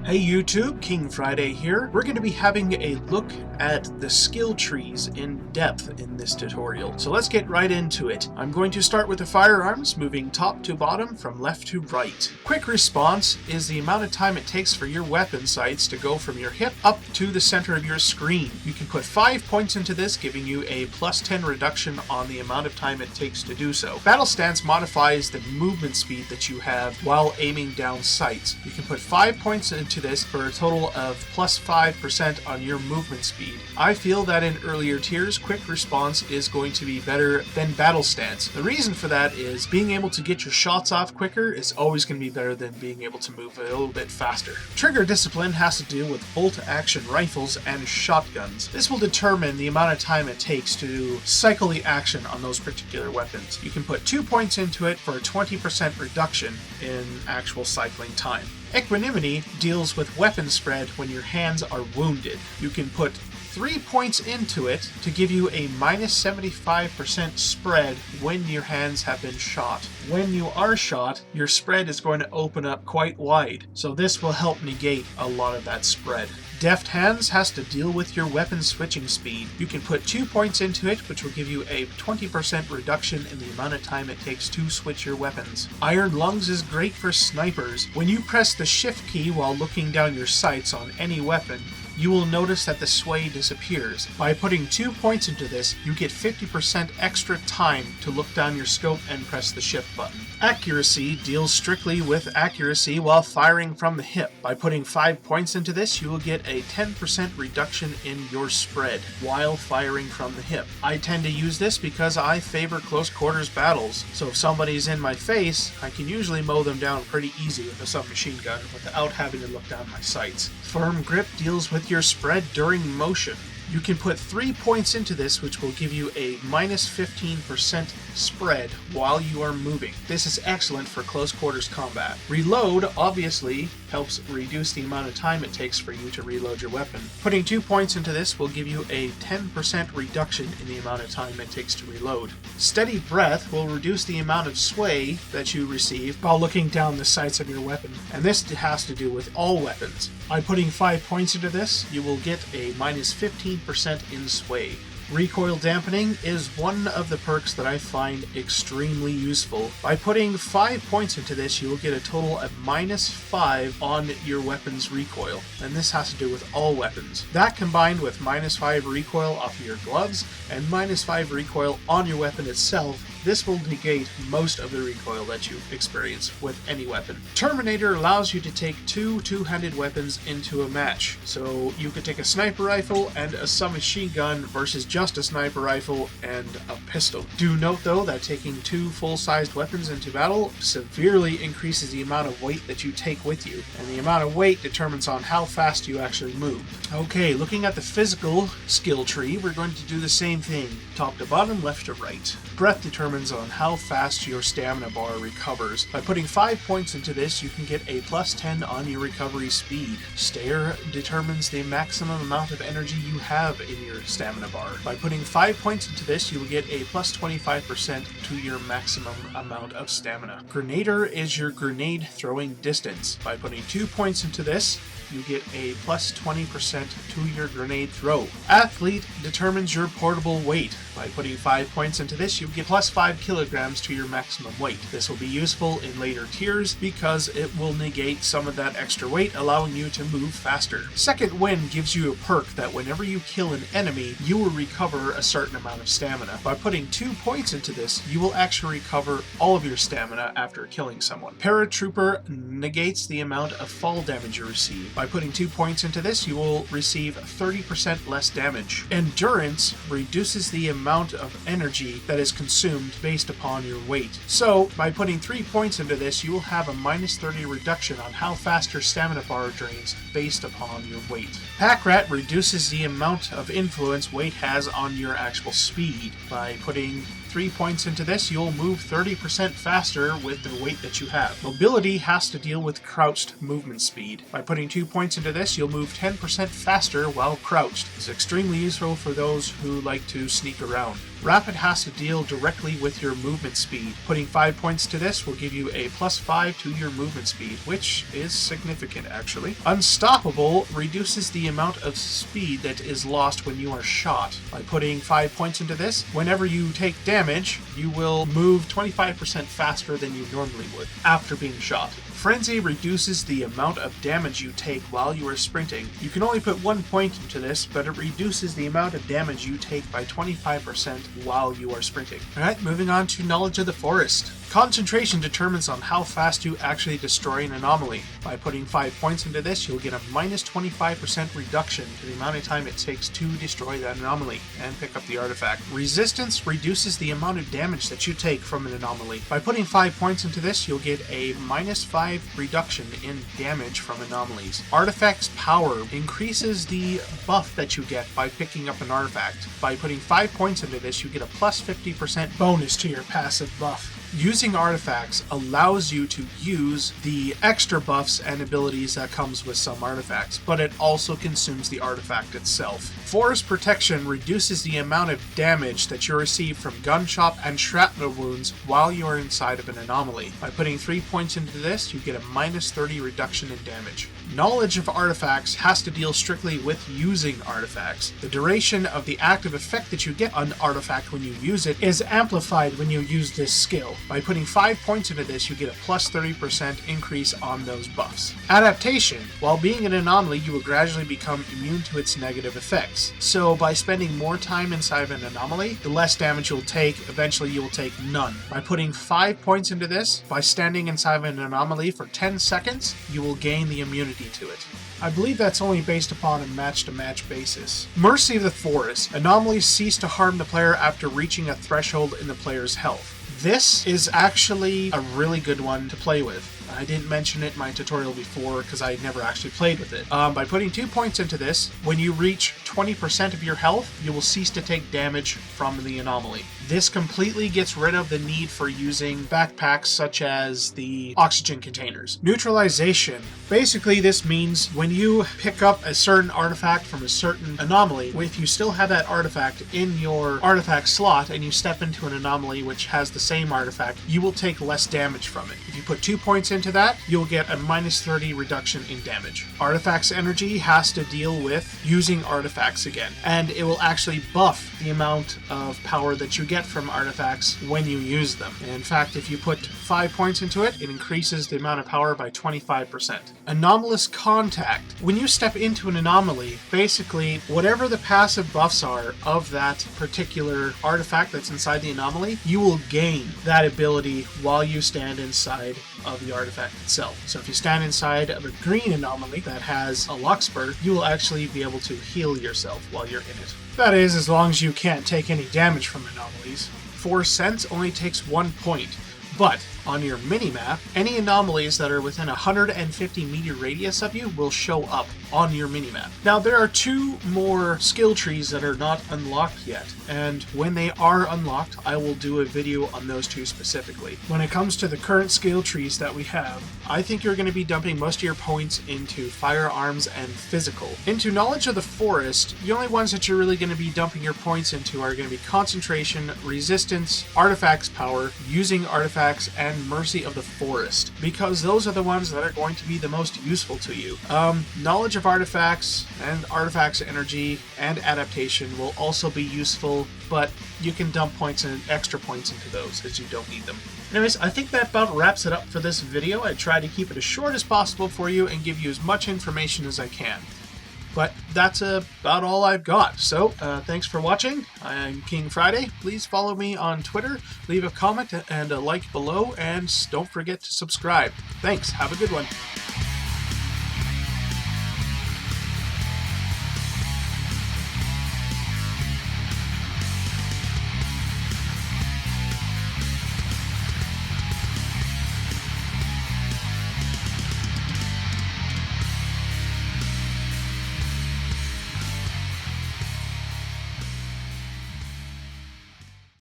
Hey YouTube, King Friday here. We're going to be having a look at the skill trees in depth in this tutorial. So let's get right into it. I'm going to start with the firearms, moving top to bottom from left to right. Quick response is the amount of time it takes for your weapon sights to go from your hip up to the center of your screen. You can put 5 points into this, giving you a plus 10 reduction on the amount of time it takes to do so. Battle stance modifies the movement speed that you have while aiming down sights. You can put 5 points into this for a total of plus 5% on your movement speed. I feel that in earlier tiers, quick response is going to be better than battle stance. The reason for that is being able to get your shots off quicker is always going to be better than being able to move a little bit faster. Trigger discipline has to do with bolt action rifles and shotguns. This will determine the amount of time it takes to cycle the action on those particular weapons. You can put 2 points into it for a 20% reduction in actual cycling time. Equanimity deals with weapon spread when your hands are wounded. You can put 3 points into it to give you a minus 75% spread when your hands have been shot. When you are shot, your spread is going to open up quite wide, so this will help negate a lot of that spread. Deft Hands has to deal with your weapon switching speed. You can put 2 points into it, which will give you a 20% reduction in the amount of time it takes to switch your weapons. Iron Lungs is great for snipers. When you press the shift key while looking down your sights on any weapon, you will notice that the sway disappears. By putting 2 points into this, you get 50% extra time to look down your scope and press the shift button. Accuracy deals strictly with accuracy while firing from the hip. By putting 5 points into this, you will get a 10% reduction in your spread while firing from the hip. I tend to use this because I favor close quarters battles, so if somebody's in my face, I can usually mow them down pretty easy with a submachine gun without having to look down my sights. Firm Grip deals with your spread during motion. You can put 3 points into this, which will give you a minus 15% spread while you are moving. This is excellent for close quarters combat. Reload obviously helps reduce the amount of time it takes for you to reload your weapon. Putting 2 points into this will give you a 10% reduction in the amount of time it takes to reload. Steady Breath will reduce the amount of sway that you receive while looking down the sights of your weapon, and this has to do with all weapons. By putting 5 points into this, you will get a minus 15% in sway. Recoil dampening is one of the perks that I find extremely useful. By putting 5 points into this, you will get a total of minus 5 on your weapon's recoil, and this has to do with all weapons. That combined with minus 5 recoil off of your gloves and minus 5 recoil on your weapon itself, this will negate most of the recoil that you experience with any weapon. Terminator allows you to take 2 two-handed weapons into a match. So you could take a sniper rifle and a submachine gun versus just a sniper rifle and a pistol. Do note though that taking 2 full-sized weapons into battle severely increases the amount of weight that you take with you, and the amount of weight determines on how fast you actually move. Okay, looking at the physical skill tree, we're going to do the same thing, top to bottom, left to right. Breath determines on how fast your stamina bar recovers. By putting 5 points into this, you can get a plus 10 on your recovery speed. Stare determines the maximum amount of energy you have in your stamina bar. By putting 5 points into this, you will get a plus 25% to your maximum amount of stamina. Grenader is your grenade throwing distance. By putting 2 points into this, you get a plus 20% to your grenade throw. Athlete determines your portable weight. By putting 5 points into this, you get plus 5 kilograms to your maximum weight. This will be useful in later tiers because it will negate some of that extra weight, allowing you to move faster. Second Wind gives you a perk that whenever you kill an enemy, you will recover a certain amount of stamina. By putting 2 points into this, you will actually recover all of your stamina after killing someone. Paratrooper negates the amount of fall damage you receive. By putting 2 points into this, you will receive 30% less damage. Endurance reduces the amount of energy that is consumed based upon your weight. So, by putting 3 points into this, you will have a minus 30 reduction on how fast your stamina bar drains based upon your weight. Pack Rat reduces the amount of influence weight has on your actual speed. By putting 3 points into this, you'll move 30% faster with the weight that you have. Mobility has to deal with crouched movement speed. By putting 2 points into this, you'll move 10% faster while crouched. It's extremely useful for those who like to sneak around. Rapid has to deal directly with your movement speed. Putting 5 points to this will give you a +5 to your movement speed, which is significant actually. Unstoppable reduces the amount of speed that is lost when you are shot. By putting 5 points into this, whenever you take damage, you will move 25% faster than you normally would after being shot. Frenzy reduces the amount of damage you take while you are sprinting. You can only put 1 point into this, but it reduces the amount of damage you take by 25% while you are sprinting. Alright, moving on to Knowledge of the Forest. Concentration determines on how fast you actually destroy an anomaly. By putting 5 points into this, you'll get a -25% reduction to the amount of time it takes to destroy that anomaly and pick up the artifact. Resistance reduces the amount of damage that you take from an anomaly. By putting 5 points into this, you'll get a -5 reduction in damage from anomalies. Artifact's power increases the buff that you get by picking up an artifact. By putting 5 points into this, you get a +50% bonus to your passive buff. Using artifacts allows you to use the extra buffs and abilities that comes with some artifacts, but it also consumes the artifact itself. Forest Protection reduces the amount of damage that you receive from gunshot and shrapnel wounds while you are inside of an anomaly. By putting 3 points into this, you get a -30 reduction in damage. Knowledge of artifacts has to deal strictly with using artifacts. The duration of the active effect that you get on an artifact when you use it is amplified when you use this skill. By putting 5 points into this, you get a +30% increase on those buffs. Adaptation. While being an anomaly, you will gradually become immune to its negative effects. So by spending more time inside of an anomaly, the less damage you'll take. Eventually you will take none. By putting 5 points into this, by standing inside of an anomaly for 10 seconds, you will gain the immunity to it. I believe that's only based upon a match-to-match basis. Mercy of the Forest. Anomalies cease to harm the player after reaching a threshold in the player's health. This is actually a really good one to play with. I didn't mention it in my tutorial before because I never actually played with it. By putting 2 points into this, when you reach 20% of your health, you will cease to take damage from the anomaly. This completely gets rid of the need for using backpacks such as the oxygen containers. Neutralization. Basically, this means when you pick up a certain artifact from a certain anomaly, if you still have that artifact in your artifact slot and you step into an anomaly which has the same artifact, you will take less damage from it. If you put 2 points into that, you'll get a -30 reduction in damage. Artifact's energy has to deal with using artifacts again, and it will actually buff the amount of power that you get from artifacts when you use them. And in fact, if you put 5 points into it, it increases the amount of power by 25%. Anomalous Contact. When you step into an anomaly, basically whatever the passive buffs are of that particular artifact that's inside the anomaly, you will gain that ability while you stand inside of the artifact itself. So if you stand inside of a green anomaly that has a Luxburg, you will actually be able to heal yourself while you're in it. That is, as long as you can't take any damage from anomalies. Force Sense only takes 1 point, but on your minimap, any anomalies that are within a 150 meter radius of you will show up on your minimap. Now, there are 2 more skill trees that are not unlocked yet, and when they are unlocked, I will do a video on those 2 specifically. When it comes to the current skill trees that we have, I think you're going to be dumping most of your points into Firearms and Physical. Into Knowledge of the Forest, the only ones that you're really going to be dumping your points into are going to be Concentration, Resistance, Artifacts Power, Using Artifacts, and Mercy of the Forest, because those are the ones that are going to be the most useful to you. Knowledge of Artifacts and Artifacts Energy and Adaptation will also be useful, but you can dump points and extra points into those as you don't need them. Anyways, I think that about wraps it up for this video. I tried to keep it as short as possible for you and give you as much information as I can. But that's about all I've got. So, thanks for watching. I'm King Friday. Please follow me on Twitter, leave a comment and a like below, and don't forget to subscribe. Thanks. Have a good one.